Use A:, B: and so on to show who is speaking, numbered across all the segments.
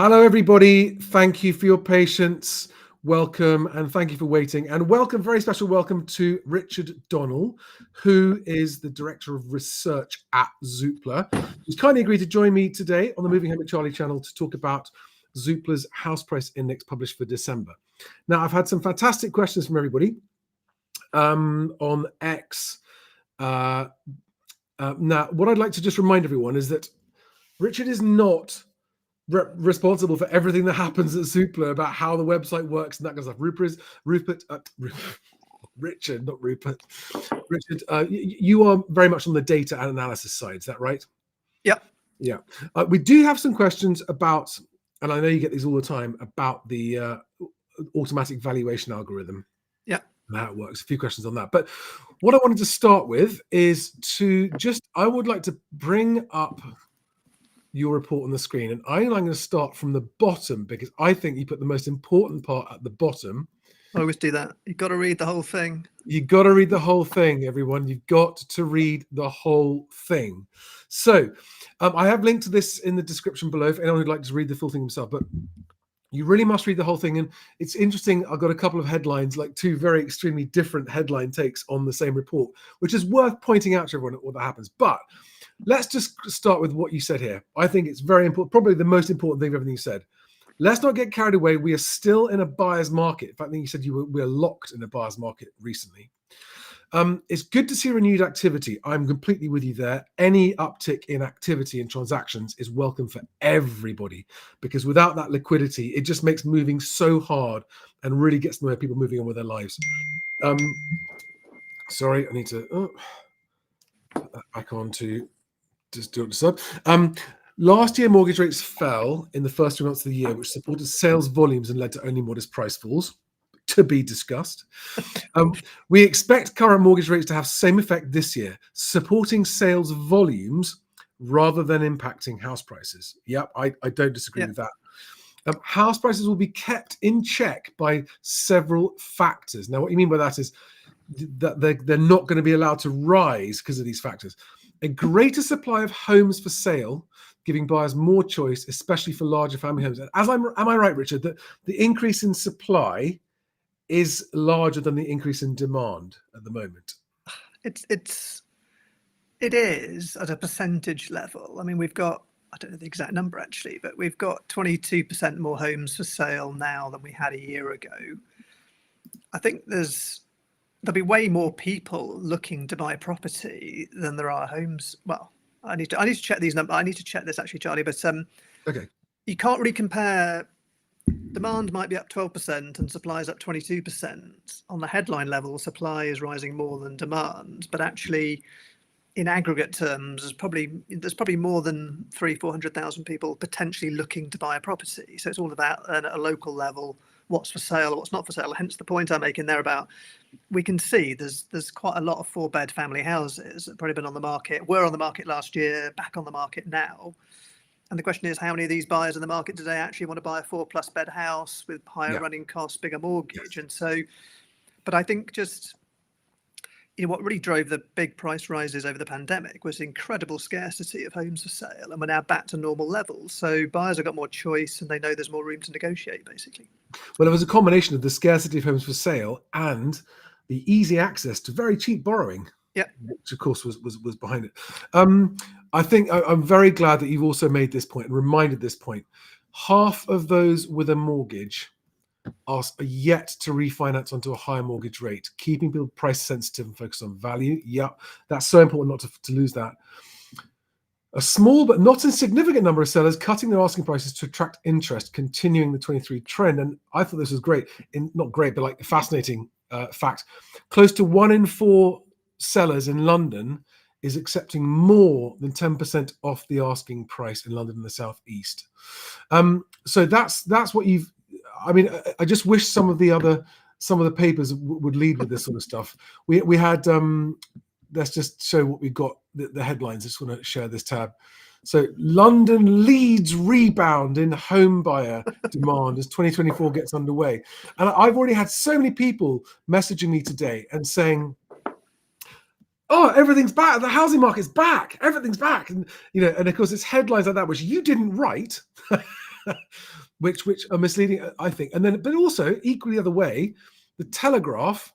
A: Hello, everybody. Thank you for your patience. Welcome, and thank you for waiting. And welcome, very special welcome to Richard Donnell, who is the Director of Research at Zoopla, who's kindly agreed to join me today on the Moving Home with Charlie channel to talk about Zoopla's House Price Index published for December. Now, I've had some fantastic questions from everybody on X. Now, what I'd like to just remind everyone is that Richard is not responsible for everything that happens at Zoopla about how the website works and that kind of stuff. Richard, not Rupert. Richard, you are very much on the data and analysis side. Is that right?
B: Yep.
A: Yeah. We do have some questions about, and I know you get these all the time, about the automatic valuation algorithm.
B: Yeah.
A: And how it works. A few questions on that. But what I wanted to start with is I would like to bring up your report on the screen, and I'm going to start from the bottom because I think you put the most important part at the bottom.
B: I always do that. You've got to read the whole thing.
A: You've got to read the whole thing, everyone. You've got to read the whole thing. So I have linked to this in the description below if anyone would like to read the full thing himself, but you really must read the whole thing. And it's interesting. I've got a couple of headlines, like two very extremely different headline takes on the same report, which is worth pointing out to everyone what that happens. But let's just start with what you said here. I think it's very important, probably the most important thing of everything you said. Let's not get carried away. We are still in a buyer's market. In fact, I think you said we're locked in a buyer's market recently. It's good to see renewed activity. I'm completely with you there. Any uptick in activity and transactions is welcome for everybody, because without that liquidity, it just makes moving so hard and really gets in the way of people moving on with their lives. Sorry, I need to put that back on to just do it this up. Last year, mortgage rates fell in the first 3 months of the year, which supported sales volumes and led to only modest price falls. To be discussed. We expect current mortgage rates to have same effect this year, supporting sales volumes rather than impacting house prices. Yep, I don't disagree with that. House prices will be kept in check by several factors. Now, what you mean by that is that they're not going to be allowed to rise because of these factors. A greater supply of homes for sale, giving buyers more choice, especially for larger family homes. Am I right, Richard, that the increase in supply is larger than the increase in demand at the moment?
B: It is at a percentage level. I mean, we've got, I don't know the exact number actually, but we've got 22% more homes for sale now than we had a year ago. I think there'll be way more people looking to buy property than there are homes. Well, I need to check these numbers. I need to check this actually, Charlie. But
A: okay,
B: you can't really compare. Demand might be up 12% and supply is up 22%. On the headline level, supply is rising more than demand, but actually, in aggregate terms, there's probably more than 300,000-400,000 people potentially looking to buy a property. So it's all about at a local level, what's for sale or what's not for sale. Hence the point I'm making there about we can see there's quite a lot of 4-bed family houses that have probably been on the market, were on the market last year, back on the market now. And the question is, how many of these buyers in the market today actually want to buy a 4+ bed house with higher running costs, bigger mortgage? And so, but I think just, what really drove the big price rises over the pandemic was incredible scarcity of homes for sale. And we're now back to normal levels. So buyers have got more choice and they know there's more room to negotiate, basically.
A: Well, it was a combination of the scarcity of homes for sale and the easy access to very cheap borrowing.
B: Yeah,
A: which of course was behind it. I think I'm very glad that you've also made this point and reminded this point. Half of those with a mortgage are yet to refinance onto a higher mortgage rate, keeping people price sensitive and focused on value. Yep, that's so important not to lose that. A small but not insignificant number of sellers cutting their asking prices to attract interest, continuing the 23 trend. And I thought this was great, not great, but like a fascinating fact. Close to 1 in 4 sellers in London is accepting more than 10% off the asking price in London and the Southeast. So that's what you've. I mean, I just wish some of the papers would lead with this sort of stuff. We had. Let's just show what we've got. The headlines. I just want to share this tab. So London leads rebound in home buyer demand as 2024 gets underway. And I've already had so many people messaging me today and saying, oh, everything's back. The housing market's back. Everything's back. And, and of course, it's headlines like that, which you didn't write. which are misleading, I think. And then, but also equally the other way, the Telegraph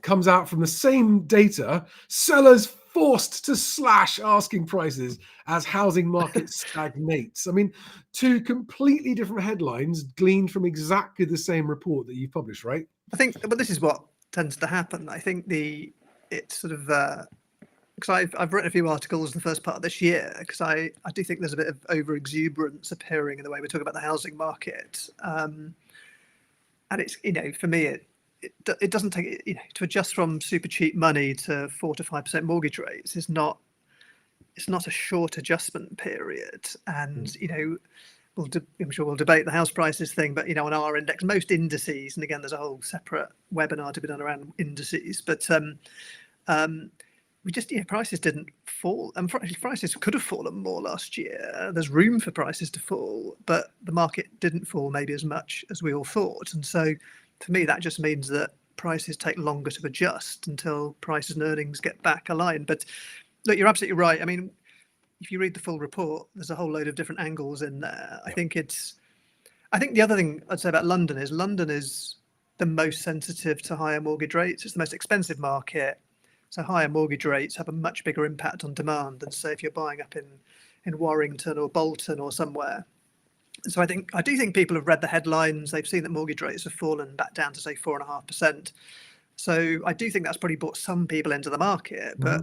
A: comes out from the same data, sellers forced to slash asking prices as housing market stagnates. I mean, two completely different headlines gleaned from exactly the same report that you published, right?
B: I think, but this is what tends to happen. I think it's sort of because I've written a few articles in the first part of this year, because I do think there's a bit of over exuberance appearing in the way we talk about the housing market, and it's, for me it doesn't take, to adjust from super cheap money to 4 to 5% mortgage rates is not, it's not a short adjustment period. And I'm sure we'll debate the house prices thing, but on our index, most indices, and again there's a whole separate webinar to be done around indices, but we just, prices didn't fall, and prices could have fallen more last year. There's room for prices to fall, but the market didn't fall maybe as much as we all thought. And so for me, that just means that prices take longer to adjust until prices and earnings get back aligned. But look, you're absolutely right. I mean, if you read the full report, there's a whole load of different angles in there. I think the other thing I'd say about London is the most sensitive to higher mortgage rates. It's the most expensive market. So higher mortgage rates have a much bigger impact on demand than, say, if you're buying up in Warrington or Bolton or somewhere. So I do think people have read the headlines. They've seen that mortgage rates have fallen back down to, say, 4.5%. So I do think that's probably brought some people into the market. But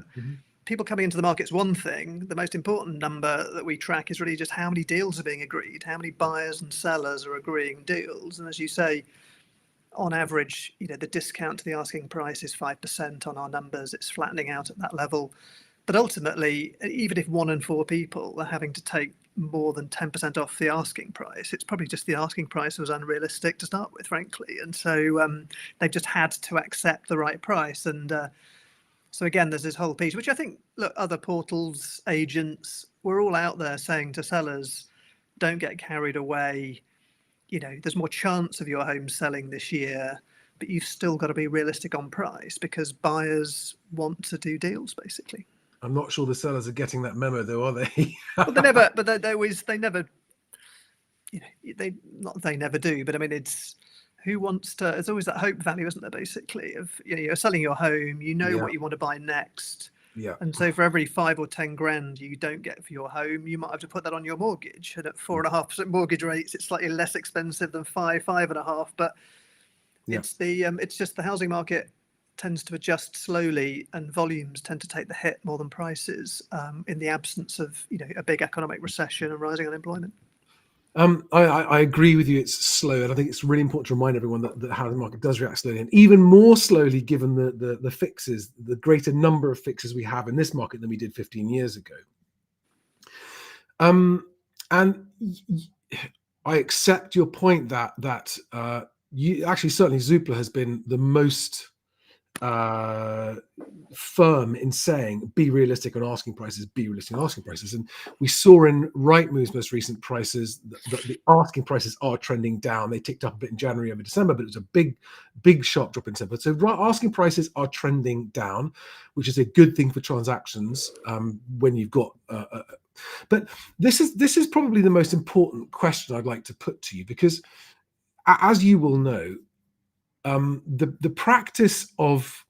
B: people coming into the market is one thing. The most important number that we track is really just how many deals are being agreed, how many buyers and sellers are agreeing deals. And as you say, on average, the discount to the asking price is 5% on our numbers. It's flattening out at that level. But ultimately, even if 1 in 4 people are having to take more than 10% off the asking price, it's probably just the asking price was unrealistic to start with, frankly. And so they've just had to accept the right price. And so again, there's this whole piece, which I think, look, other portals, agents, we're all out there saying to sellers, don't get carried away. There's more chance of your home selling this year, but you've still got to be realistic on price because buyers want to do deals, basically.
A: I'm not sure the sellers are getting that memo, though, are they?
B: Well, they never, but they never, they never do. But I mean, it's who wants to? There's always that hope value, isn't there? Basically, of you're selling your home, what you want to buy next.
A: Yeah.
B: And so for every 5 or 10 grand you don't get for your home, you might have to put that on your mortgage. And at 4.5% mortgage rates, it's slightly less expensive than 5.5. But it's just the housing market tends to adjust slowly, and volumes tend to take the hit more than prices in the absence of a big economic recession and rising unemployment.
A: I agree with you. It's slow, and I think it's really important to remind everyone that the housing market does react slowly, and even more slowly given the fixes, the greater number of fixes we have in this market than we did 15 years ago. And I accept your point that you actually, certainly Zoopla has been the most firm in saying be realistic on asking prices, and we saw in Rightmove's most recent prices that the asking prices are trending down. They ticked up a bit in January over December, but it was a big sharp drop in December. So asking prices are trending down, which is a good thing for transactions when you've got but this is probably the most important question I'd like to put to you, because as you will know, the practice of,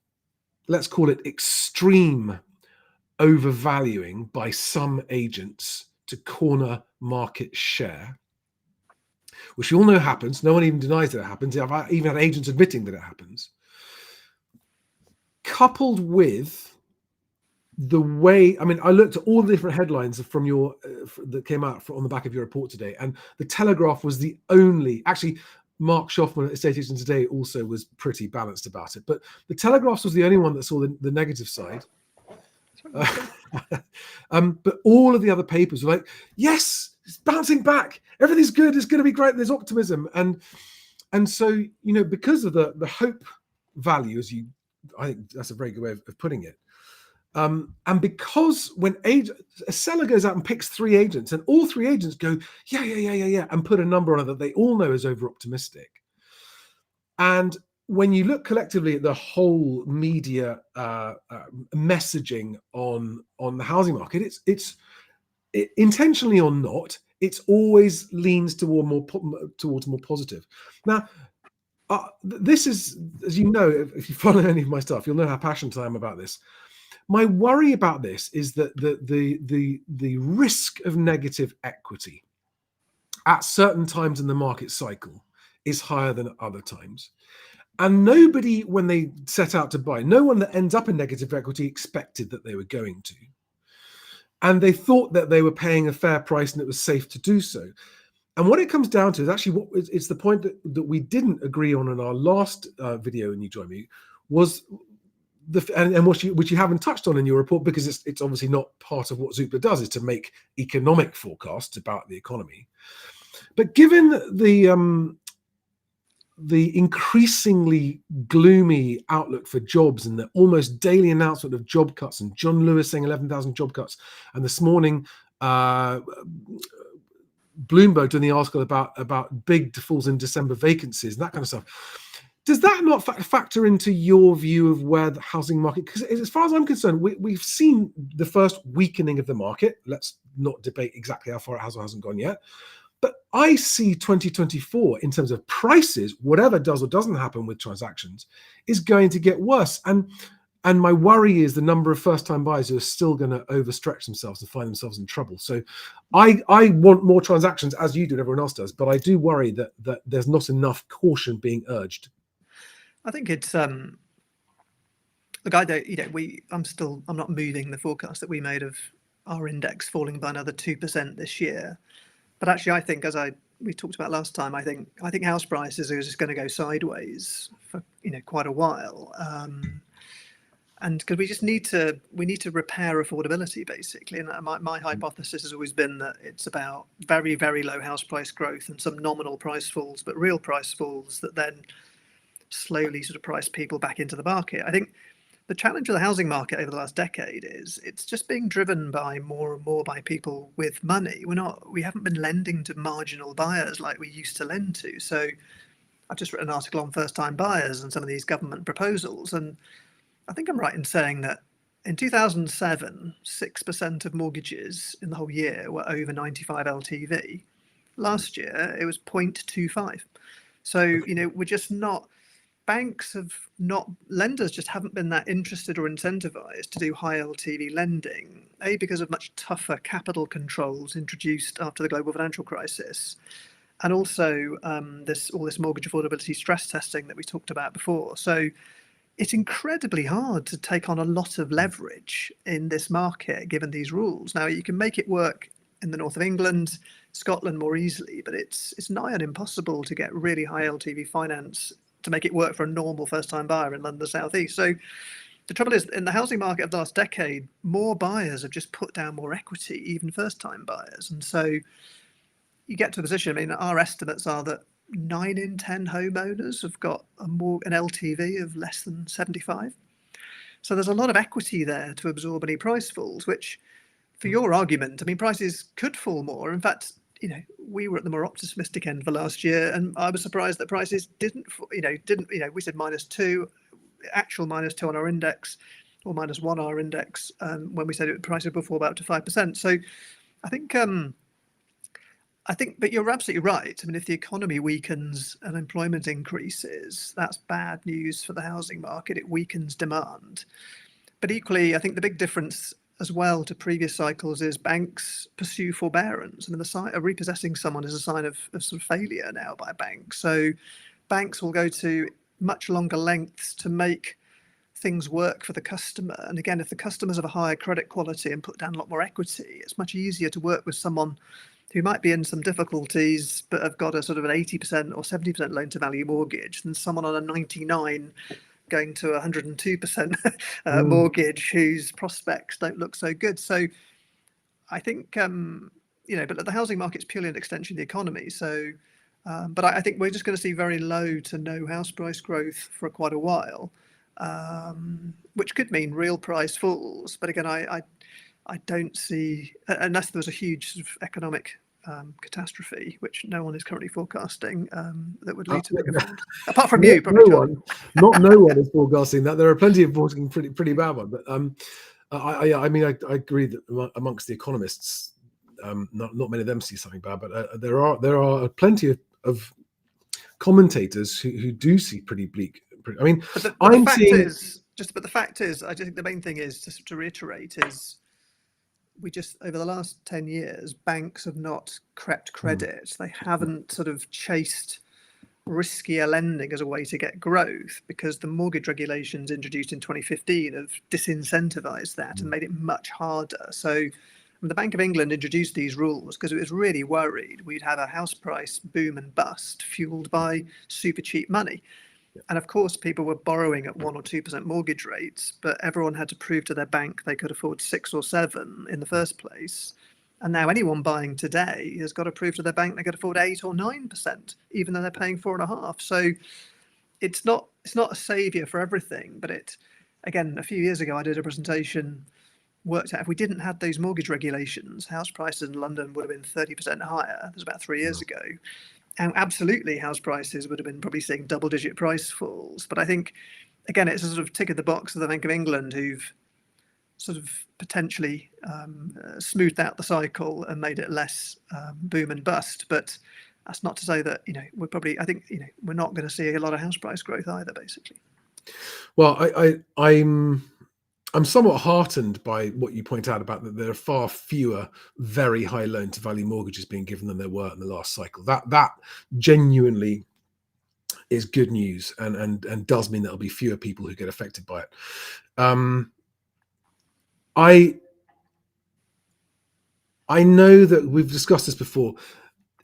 A: let's call it, extreme overvaluing by some agents to corner market share, which you all know happens. No one even denies that it happens. I've even had agents admitting that it happens. Coupled with the way, I mean, I looked at all the different headlines from your that came out on the back of your report today, and the Telegraph was the only, actually, Mark Schaffman at Estate Agents Today also was pretty balanced about it. But the Telegraph was the only one that saw the negative side. But all of the other papers were like, yes, it's bouncing back. Everything's good. It's going to be great. There's optimism. And so, because of the hope value, I think that's a very good way of putting it. And because when a seller goes out and picks 3 agents, and all 3 agents go, yeah, and put a number on it that they all know is over optimistic. And when you look collectively at the whole media messaging on the housing market, it's intentionally or not, It's always leans towards more positive. Now, this is, as you know, if you follow any of my stuff, you'll know how passionate I am about this. My worry about this is that the risk of negative equity at certain times in the market cycle is higher than at other times. And nobody, when they set out to buy, no one that ends up in negative equity expected that they were going to. And they thought that they were paying a fair price and it was safe to do so. And what it comes down to is actually it's the point that we didn't agree on in our last video, and you joined me, was which you haven't touched on in your report, because it's obviously not part of what Zoopla does, is to make economic forecasts about the economy. But given the increasingly gloomy outlook for jobs and the almost daily announcement of job cuts, and John Lewis saying 11,000 job cuts, and this morning Bloomberg doing the article about big falls in December vacancies and that kind of stuff. Does that not factor into your view of where the housing market? Because as far as I'm concerned, we've seen the first weakening of the market. Let's not debate exactly how far it has or hasn't gone yet. But I see 2024 in terms of prices, whatever does or doesn't happen with transactions, is going to get worse. And my worry is the number of first-time buyers who are still going to overstretch themselves and find themselves in trouble. So I want more transactions, as you do and everyone else does, but I do worry that there's not enough caution being urged.
B: I think it's look, I don't, I'm not moving the forecast that we made of our index falling by another 2% this year. But actually, I think, we talked about last time, I think house prices are just going to go sideways for quite a while. And because we need to repair affordability, basically. And my hypothesis has always been that it's about very, very low house price growth and some nominal price falls, but real price falls that then slowly sort of price people back into the market. I think the challenge of the housing market over the last decade is it's just being driven by more and more by people with money. We haven't been lending to marginal buyers like we used to lend to. So I've just written an article on first-time buyers and some of these government proposals, and I think I'm right in saying that in 2007, 6% of mortgages in the whole year were over 95 LTV. Last year, it was 0.25. So, we're just not, lenders just haven't been that interested or incentivized to do high LTV lending, because of much tougher capital controls introduced after the global financial crisis. And also all this mortgage affordability stress testing that we talked about before. So it's incredibly hard to take on a lot of leverage in this market, given these rules. Now, you can make it work in the north of England, Scotland more easily, but it's nigh on impossible to get really high LTV finance to make it work for a normal first-time buyer in London South East. So the trouble is, in the housing market of the last decade, more buyers have just put down more equity, even first-time buyers. And so you get to a position, our estimates are that 9 in 10 homeowners have got an LTV of less than 75. So there's a lot of equity there to absorb any price falls, which, for your argument, prices could fall more. In fact, we were at the more optimistic end for last year, and I was surprised that prices didn't, we said -2, actual -2 on our index, or -1 our index, when we said prices would fall about to 5%. So I think, but you're absolutely right. If the economy weakens and employment increases, that's bad news for the housing market. It weakens demand. But equally, I think the big difference as well to previous cycles is banks pursue forbearance. Repossessing someone is a sign of sort of failure now by banks. So banks will go to much longer lengths to make things work for the customer. And again, if the customers have a higher credit quality and put down a lot more equity, it's much easier to work with someone who might be in some difficulties but have got a sort of an 80% or 70% loan to value mortgage than someone on a 99 going to 102% mortgage whose prospects don't look so good. So I think, but the housing market's purely an extension of the economy. So, but I think we're just going to see very low to no house price growth for quite a while, which could mean real price falls. But again, I don't see, unless there was a huge sort of economic catastrophe, which no one is currently forecasting, that would lead to bigger falls. Apart from you, probably.
A: No one is forecasting that. There are plenty of forecasting pretty bad one. But I agree that amongst the economists, Not many of them see something bad, but there are plenty of commentators who do see pretty bleak. I mean,
B: But the
A: I'm
B: fact
A: seeing.
B: is, I just think the main thing is, just to reiterate, is we just, over the last 10 years, banks have not crept credit. They haven't sort of chased riskier lending as a way to get growth, because the mortgage regulations introduced in 2015 have disincentivized that and made it much harder. So when the Bank of England introduced these rules, because it was really worried we'd have a house price boom and bust fueled by super cheap money. And of course, people were borrowing at 1 or 2% mortgage rates, but everyone had to prove to their bank they could afford 6 or 7 in the first place. And now anyone buying today has got to prove to their bank they could afford 8 or 9%, even though they're paying 4.5%. So it's not a savior for everything. But it, again, a few years ago, I did a presentation, worked out if we didn't have those mortgage regulations, house prices in London would have been 30% higher. That was about 3 years ago. And absolutely, house prices would have been probably seeing double-digit price falls. But I think, again, it's a sort of tick of the box of the Bank of England, who've sort of potentially smoothed out the cycle and made it less boom and bust. But that's not to say that, we're probably, I think, we're not going to see a lot of house price growth either, basically.
A: Well, I'm somewhat heartened by what you point out about that there are far fewer very high loan to value mortgages being given than there were in the last cycle. That genuinely is good news, and does mean there'll be fewer people who get affected by it. I know that we've discussed this before.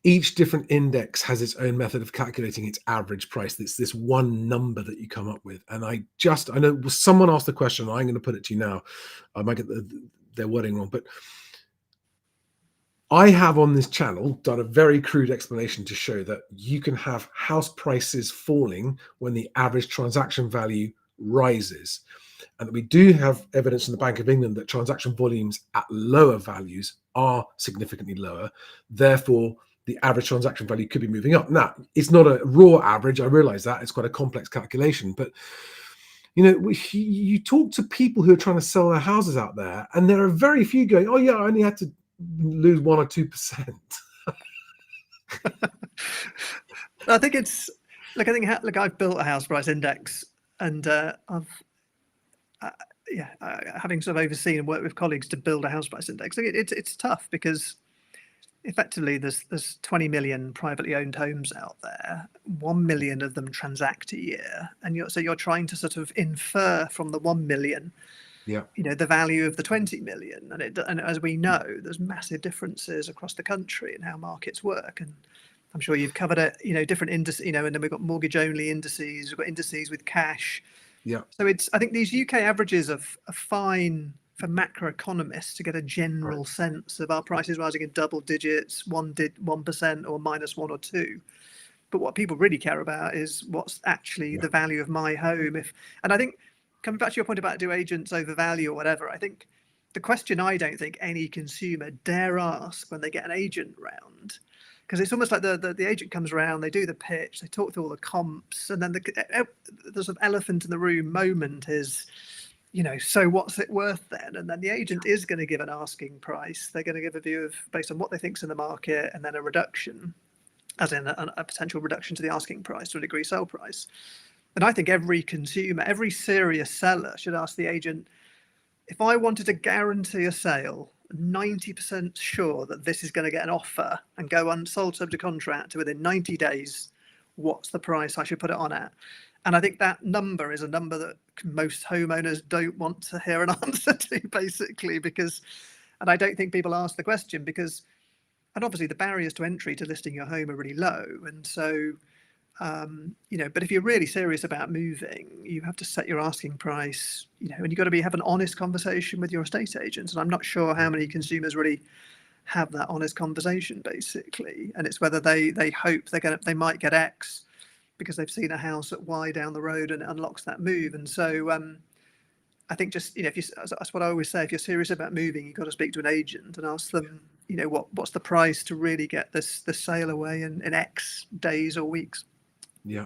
A: Each different index has its own method of calculating its average price. It's this one number that you come up with. And I know someone asked the question, I'm going to put it to you now. I might get their wording wrong, but I have on this channel done a very crude explanation to show that you can have house prices falling when the average transaction value rises. And that we do have evidence in the Bank of England that transaction volumes at lower values are significantly lower. Therefore, the average transaction value could be moving up. Now, it's not a raw average. I realize that. It's quite a complex calculation. But, you talk to people who are trying to sell their houses out there, and there are very few going, oh, yeah, I only had to lose 1 or 2%.
B: I think it's, I've built a house price index, and having sort of overseen and worked with colleagues to build a house price index, it's tough, because effectively there's 20 million privately owned homes out there. 1 million of them transact a year, and you're trying to sort of infer from the 1 million, the value of the 20 million. And as we know, there's massive differences across the country in how markets work. And I'm sure you've covered it. Different indices. And then we've got mortgage only indices. We've got indices with cash.
A: Yeah.
B: So I think these UK averages are fine for macroeconomists to get a general sense of our prices rising in double digits, 1% or -1 or 2. But what people really care about is what's actually the value of my home. And I think, coming back to your point about, do agents overvalue or whatever, I think the question I don't think any consumer dare ask when they get an agent round, because it's almost like the agent comes around, they do the pitch, they talk through all the comps, and then the sort of elephant in the room moment is, so what's it worth then? And then the agent is going to give an asking price. They're going to give a view of based on what they think's in the market, and then a reduction, as in a potential reduction to the asking price, to a degree sell price. And I think every consumer, every serious seller should ask the agent, if I wanted to guarantee a sale, 90% sure that this is going to get an offer and go unsold subject to contract within 90 days, what's the price I should put it on at? And I think that number is a number that most homeowners don't want to hear an answer to, basically, and I don't think people ask the question because, and obviously the barriers to entry to listing your home are really low. And so, but if you're really serious about moving, you have to set your asking price, and you've got to have an honest conversation with your estate agents. And I'm not sure how many consumers really have that honest conversation, basically. And it's whether they hope they might get X because they've seen a house at Y down the road and it unlocks that move. And so I think just, that's what I always say, if you're serious about moving, you've got to speak to an agent and ask them, what's the price to really get the sale away in X days or weeks.
A: Yeah.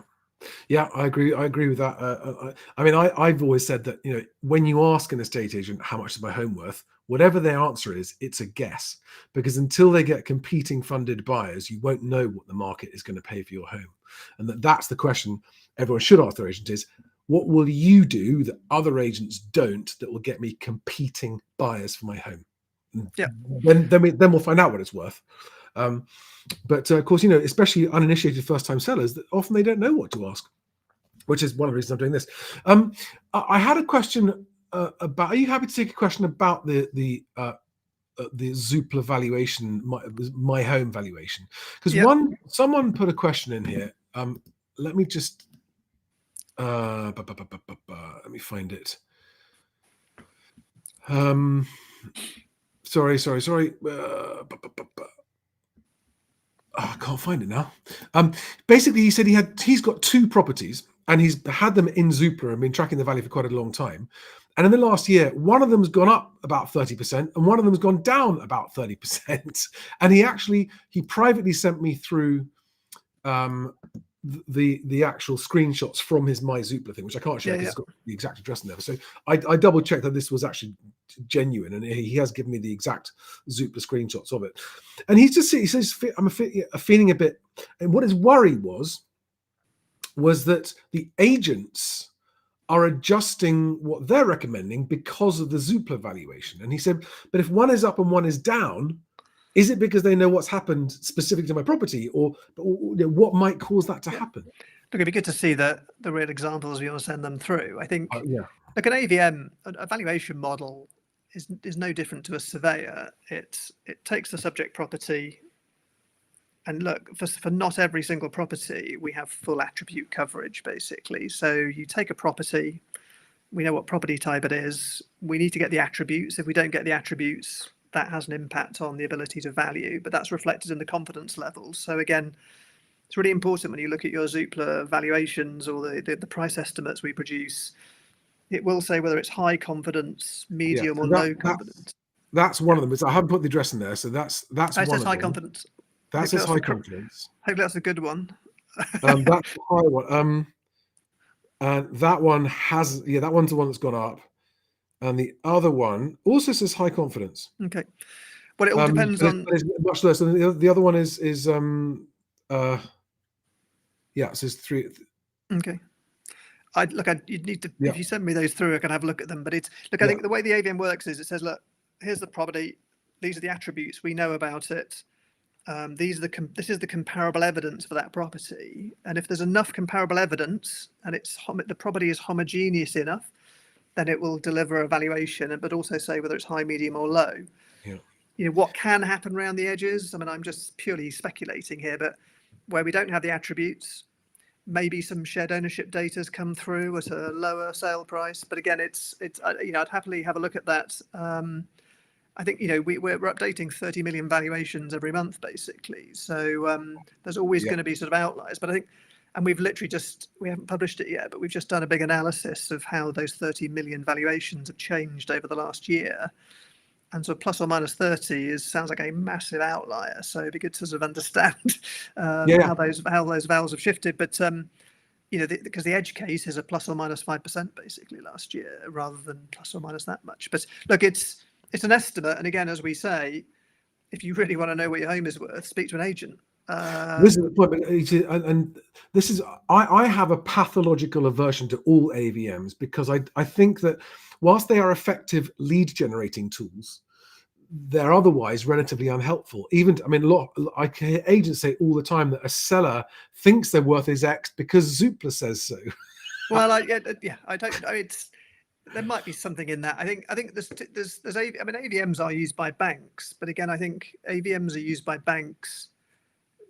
A: I agree with that. I've always said that, when you ask an estate agent, how much is my home worth, whatever their answer is, it's a guess, because until they get competing funded buyers, you won't know what the market is going to pay for your home. And that's the question everyone should ask their agent is, what will you do that other agents don't that will get me competing buyers for my home?
B: Yeah.
A: Then we'll find out what it's worth. But of course, especially uninitiated first-time sellers, that often they don't know what to ask, which is one of the reasons I'm doing this. I had a question about. Are you happy to take a question about the Zoopla valuation, my home valuation? Because someone put a question in here. Let me just let me find it. Sorry. I can't find it now. Basically, he said he's got 2 properties and he's had them in Zoopla and been tracking the value for quite a long time. And in the last year, one of them's gone up about 30% and one of them's gone down about 30%. And he privately sent me through the actual screenshots from his My Zoopla thing, which I can't share because it's got the exact address in there. So I double checked that this was actually genuine, and he has given me the exact Zoopla screenshots of it. And he says I'm feeling a bit. And what his worry was that the agents are adjusting what they're recommending because of the Zoopla valuation. And he said, but if one is up and one is down, is it because they know what's happened specific to my property, or what might cause that to happen?
B: Look, it'd be good to see the real examples. We want to send them through. I think, look, an AVM, a valuation model is no different to a surveyor. It takes the subject property, and look, for not every single property, we have full attribute coverage, basically. So you take a property, we know what property type it is, we need to get the attributes. If we don't get the attributes, that has an impact on the ability to value, but that's reflected in the confidence levels. So again, it's really important when you look at your Zoopla valuations or the price estimates we produce, it will say whether it's high confidence, medium, or low confidence.
A: That's one of them. I haven't put the address in there, so that's one of them.
B: High confidence.
A: That says high confidence.
B: Hopefully that's a good one.
A: That's a high one. And that one has, that one's the one that's gone up. And the other one also says high confidence.
B: Okay. Well, it all depends on.
A: It's much less. And the other one is it says 3.
B: Okay. You'd need to, if you send me those through, I can have a look at them. But I think the way the AVM works is it says, look, here's the property. These are the attributes we know about it. This is the comparable evidence for that property. And if there's enough comparable evidence and the property is homogeneous enough, then it will deliver a valuation, but also say whether it's high, medium, or low. Yeah. What can happen around the edges? I mean, I'm just purely speculating here, but where we don't have the attributes, maybe some shared ownership data's come through at a lower sale price. But again, I'd happily have a look at that. I think we're updating 30 million valuations every month, basically. So there's always going to be sort of outliers. But I think. And we've literally we haven't published it yet, but we've just done a big analysis of how those 30 million valuations have changed over the last year. And so plus or minus 30 sounds like a massive outlier. So it'd be good to sort of understand how those values have shifted. But, because the edge case is a plus or minus 5% basically last year, rather than plus or minus that much. But look, it's an estimate. And again, as we say, if you really want to know what your home is worth, speak to an agent.
A: This is the point, and this is I have a pathological aversion to all AVMs because I think that whilst they are effective lead generating tools, they're otherwise relatively unhelpful. I hear agents say all the time that a seller thinks their worth is X because Zoopla says so.
B: Well, I don't know. There might be something in that. I think there's AVMs are used by banks, but again, I think AVMs are used by banks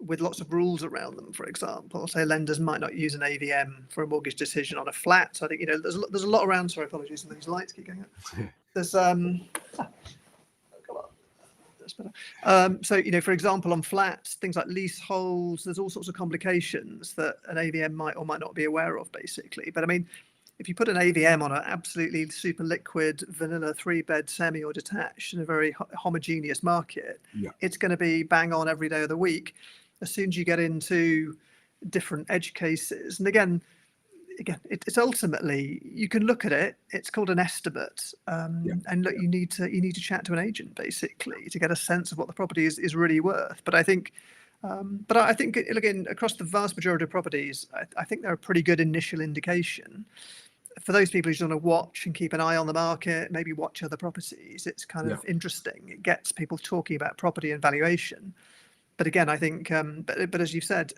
B: with lots of rules around them. For example, say lenders might not use an AVM for a mortgage decision on a flat. So I think there's a lot around. Sorry, apologies, these lights keep going up. There's so for example, on flats, things like leaseholds, there's all sorts of complications that an AVM might or might not be aware of, basically. But I mean, if you put an AVM on an absolutely super liquid vanilla 3-bed semi or detached in a very homogeneous market, it's going to be bang on every day of the week. As soon as you get into different edge cases, and again, again, it's ultimately, you can look at it. It's called an estimate, and look, you need to chat to an agent basically to get a sense of what the property is really worth. But I think, again, across the vast majority of properties, I think they're a pretty good initial indication for those people who just want to watch and keep an eye on the market, maybe watch other properties. It's kind of interesting. It gets people talking about property and valuation. But again, I think, but as you've said,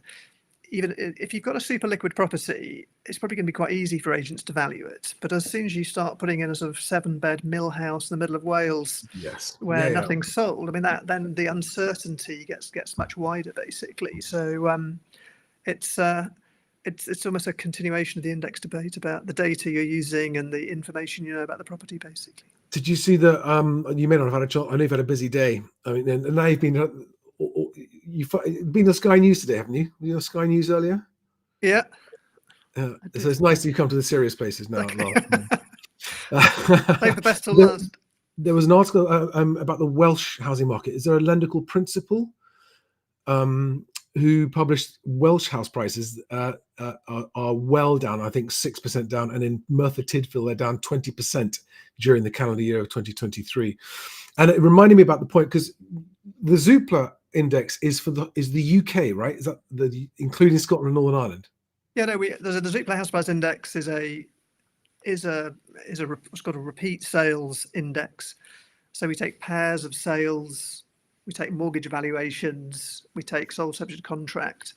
B: even if you've got a super liquid property, it's probably going to be quite easy for agents to value it. But as soon as you start putting in a sort of 7-bed mill house in the middle of Wales, where nothing's sold, I mean, that then the uncertainty gets much wider, basically. So it's almost a continuation of the index debate about the data you're using and the information you know about the property, basically.
A: Did you see that? You may not have had a chance. I know you've had a busy day. I mean, and now you've been. You've been on Sky News today, haven't you? Were you on Sky News earlier?
B: Yeah.
A: So it's nice that you come to the serious places now.
B: Okay. Save the best till last.
A: There was an article about the Welsh housing market. Is there a lender called Principal who published Welsh house prices are well down, I think 6% down, and in Merthyr Tydfil they're down 20% during the calendar year of 2023. And it reminded me about the point, because the Zoopla index is the UK, right? Is that including Scotland and Northern Ireland?
B: Yeah, no. The Zoopla house price index is what's called a repeat sales index. So we take pairs of sales, we take mortgage valuations, we take sold subject to contract.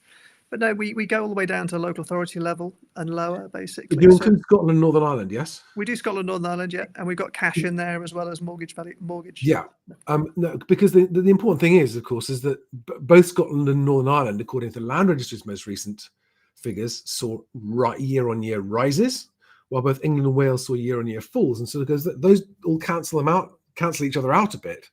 B: But no, we go all the way down to local authority level and lower, basically.
A: But you include Scotland and Northern Ireland, yes?
B: We do Scotland, Northern Ireland, yeah, and we've got cash in there as well as mortgage value.
A: Yeah, no, because the important thing is, of course, is that both Scotland and Northern Ireland, according to the Land Registry's most recent figures, saw year-on-year rises, while both England and Wales saw year-on-year falls. And so because those all cancel each other out a bit.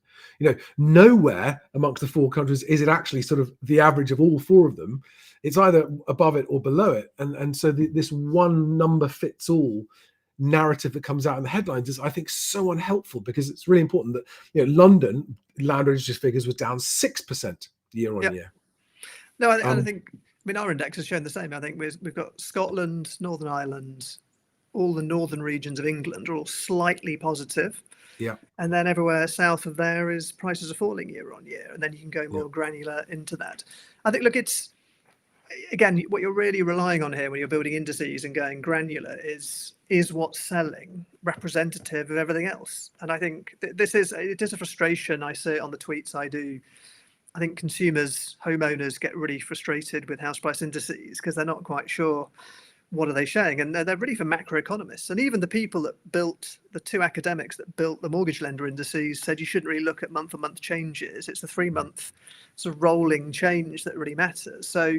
A: Nowhere amongst the four countries is it actually sort of the average of all four of them. It's either above it or below it. And so this one number fits all narrative that comes out in the headlines is, I think, so unhelpful, because it's really important that London Land Registry figures was down 6% year on year.
B: No, I think, our index has shown the same. I think we've got Scotland, Northern Ireland, all the northern regions of England are all slightly positive.
A: Yeah.
B: And then everywhere south of there is prices are falling year on year. And then you can go more granular into that. I think, look, it's, again, what you're really relying on here when you're building indices and going granular is what's selling representative of everything else. And I think it is a frustration. I see it on the tweets I do. I think consumers, homeowners get really frustrated with house price indices because they're not quite sure what are they showing, and they're really for macroeconomists. And even the people that built, the two academics that built the mortgage lender indices, said you shouldn't really look at month-on-month changes. It's the 3-month sort of rolling change that really matters. So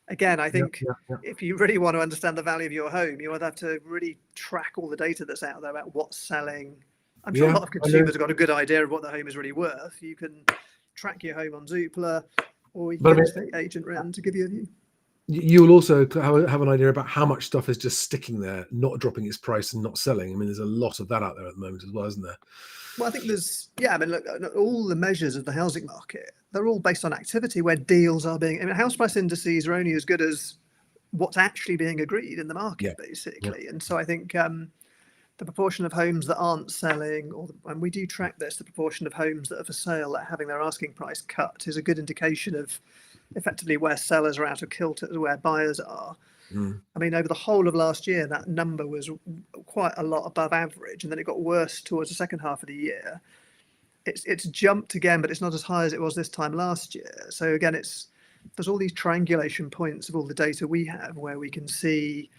B: again, I think if you really want to understand the value of your home, you would have to really track all the data that's out there about what's selling. I'm sure a lot of consumers have got a good idea of what their home is really worth. You can track your home on Zoopla, or you can get an estate agent around to give you a view.
A: You will also have an idea about how much stuff is just sticking there, not dropping its price and not selling. I mean, there's a lot of that out there at the moment as well, isn't there?
B: Well, I think there's, look, all the measures of the housing market, they're all based on activity where deals are being, house price indices are only as good as what's actually being agreed in the market, basically. And so I think the proportion of homes that aren't selling, and we do track this, the proportion of homes that are for sale that are having their asking price cut is a good indication of effectively where sellers are out of kilter to where buyers are. I mean, over the whole of last year, that number was quite a lot above average, and then it got worse towards the second half of the year. It's jumped again, but it's not as high as it was this time last year. So again, there's all these triangulation points of all the data we have where we can see,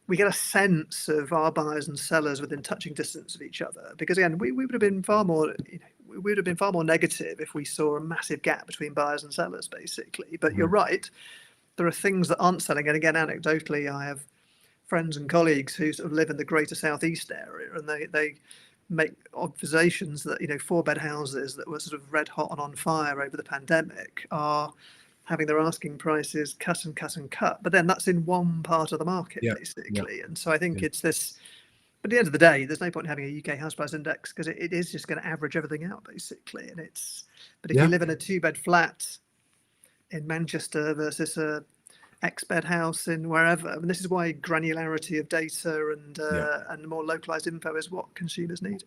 B: we get a sense of our buyers and sellers within touching distance of each other. Because again, we would have been far more, we would have been far more negative if we saw a massive gap between buyers and sellers, basically. But you're right, there are things that aren't selling. And again, anecdotally, I have friends and colleagues who sort of live in the greater southeast area, and they make observations that 4-bed houses that were sort of red hot and on fire over the pandemic are having their asking prices cut and cut and cut. But then that's in one part of the market, basically. And so I think it's this. But at the end of the day, there's no point in having a UK house price index because it is just going to average everything out, basically. And but if you live in a 2-bed flat in Manchester versus a X-bed house in wherever. And this is why granularity of data and more localized info is what consumers need.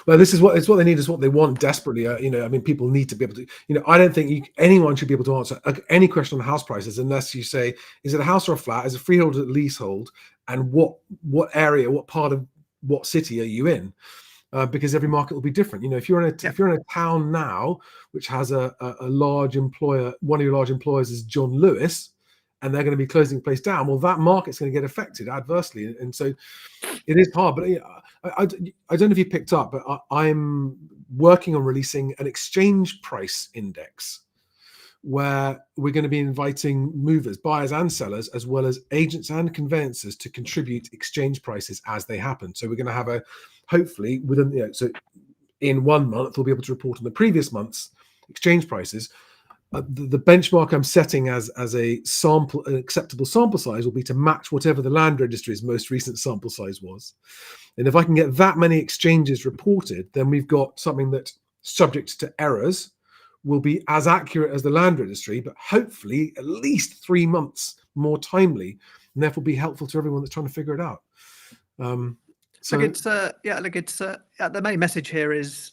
A: Well, this is what they need, is what they want desperately. I mean, people need to be able to. I don't think anyone should be able to answer any question on house prices unless you say, is it a house or a flat? Is it freehold or leasehold? And what area, what part of what city are you in? Because every market will be different. If you're in a town now which has a large employer, one of your large employers is John Lewis, and they're going to be closing the place down, well, that market's going to get affected adversely. And so it is hard. But I don't know if you picked up, but I'm working on releasing an exchange price index where we're going to be inviting movers, buyers and sellers, as well as agents and conveyancers, to contribute exchange prices as they happen. So we're going to have hopefully within, so in 1 month, we'll be able to report on the previous month's exchange prices. The benchmark I'm setting as an acceptable sample size will be to match whatever the land registry's most recent sample size was. And if I can get that many exchanges reported, then we've got something that, subject to errors, will be as accurate as the land registry, but hopefully at least 3 months more timely, and therefore be helpful to everyone that's trying to figure it out.
B: So the main message here is,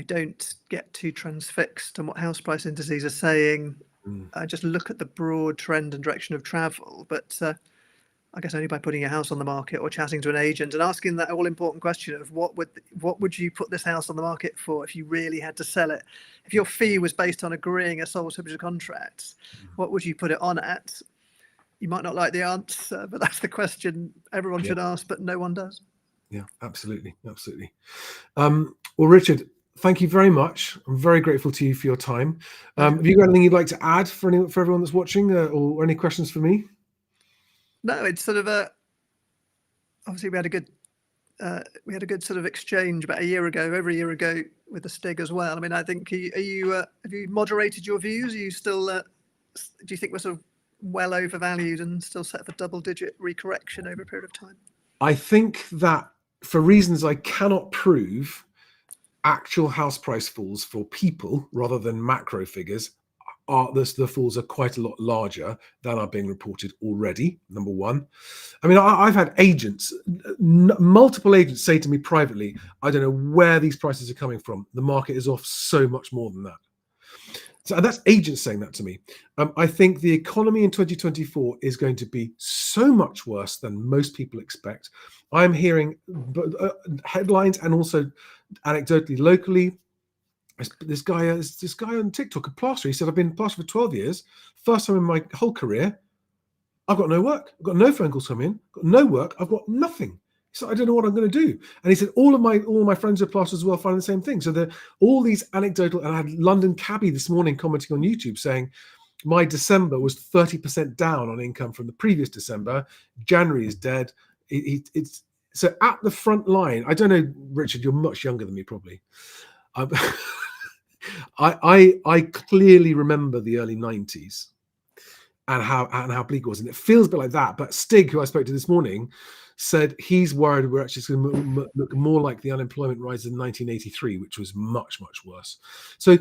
B: don't get too transfixed on what house price indices are saying. Just look at the broad trend and direction of travel. But I guess only by putting your house on the market or chatting to an agent and asking that all-important question of what would you put this house on the market for if you really had to sell it? If your fee was based on agreeing a sole subject contract, what would you put it on at? You might not like the answer, but that's the question everyone should ask, but no one does.
A: Yeah, absolutely. Well, Richard, thank you very much. I'm very grateful to you for your time. Have you got anything you'd like to add for everyone that's watching, or any questions for me?
B: No, it's sort of obviously we had a good sort of exchange about over a year ago with the Stig as well. I mean, I think have you moderated your views? Are you still do you think we're sort of well overvalued and still set for double-digit recorrection over a period of time? I
A: think that for reasons I cannot prove, actual house price falls for people rather than macro figures the falls are quite a lot larger than are being reported already. Number one. I mean, I've had agents, multiple agents, say to me privately, I don't know where these prices are coming from. The market is off so much more than that. So that's agents saying that to me. I think the economy in 2024 is going to be so much worse than most people expect. I'm hearing headlines and also anecdotally, locally. This guy on TikTok, a plasterer, he said, I've been a plasterer for 12 years. First time in my whole career, I've got no work. I've got no phone calls coming in. Got no work. I've got nothing. So I don't know what I'm going to do. And he said, all of my friends who are plasterers as well find the same thing. So all these anecdotal, and I had London Cabbie this morning commenting on YouTube saying, my December was 30% down on income from the previous December. January is dead. It's so at the front line. I don't know, Richard, you're much younger than me probably. I clearly remember the early 90s and how bleak it was, and it feels a bit like that. But Stig, who I spoke to this morning, said he's worried we're actually going to look more like the unemployment rise in 1983, which was much, much worse. So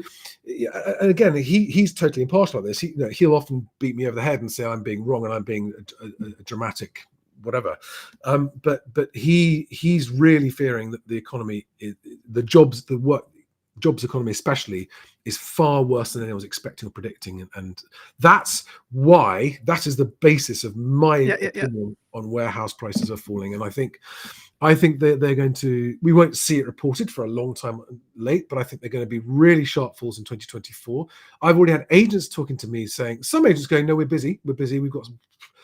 A: again, he's totally impartial about this. He'll often beat me over the head and say I'm being wrong and I'm being a dramatic whatever. But he's really fearing that the economy, the jobs economy especially, is far worse than anyone was expecting or predicting, and that is the basis of my opinion on where house prices are falling. And I think they're going to, we won't see it reported for a long time late, but I think they're going to be really sharp falls in 2024. I've already had agents talking to me saying, some agents going, no, we're busy, we've got some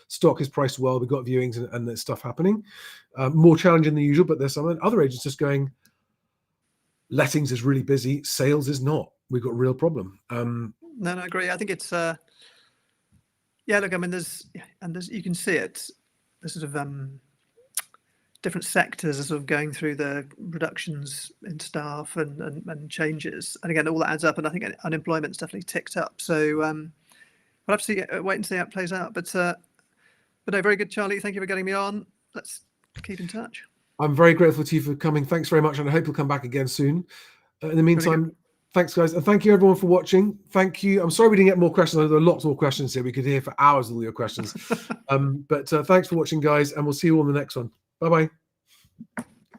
A: stock is priced well, we've got viewings and there's stuff happening, more challenging than usual, but there's some other agents just going, lettings is really busy, sales is not. We've got a real problem.
B: No, I agree. I think it's look, I mean, there's you can see it. There's sort of different sectors are sort of going through the reductions in staff and changes, and again, all that adds up. And I think unemployment's definitely ticked up. So we'll have to wait and see how it plays out. But no, very good, Charlie. Thank you for getting me on. Let's keep in touch.
A: I'm very grateful to you for coming. Thanks very much, and I hope you'll come back again soon. In the meantime, Thanks, guys. And thank you, everyone, for watching. Thank you. I'm sorry we didn't get more questions. There are lots more questions here. We could hear for hours all your questions. But thanks for watching, guys. And we'll see you on the next one. Bye-bye.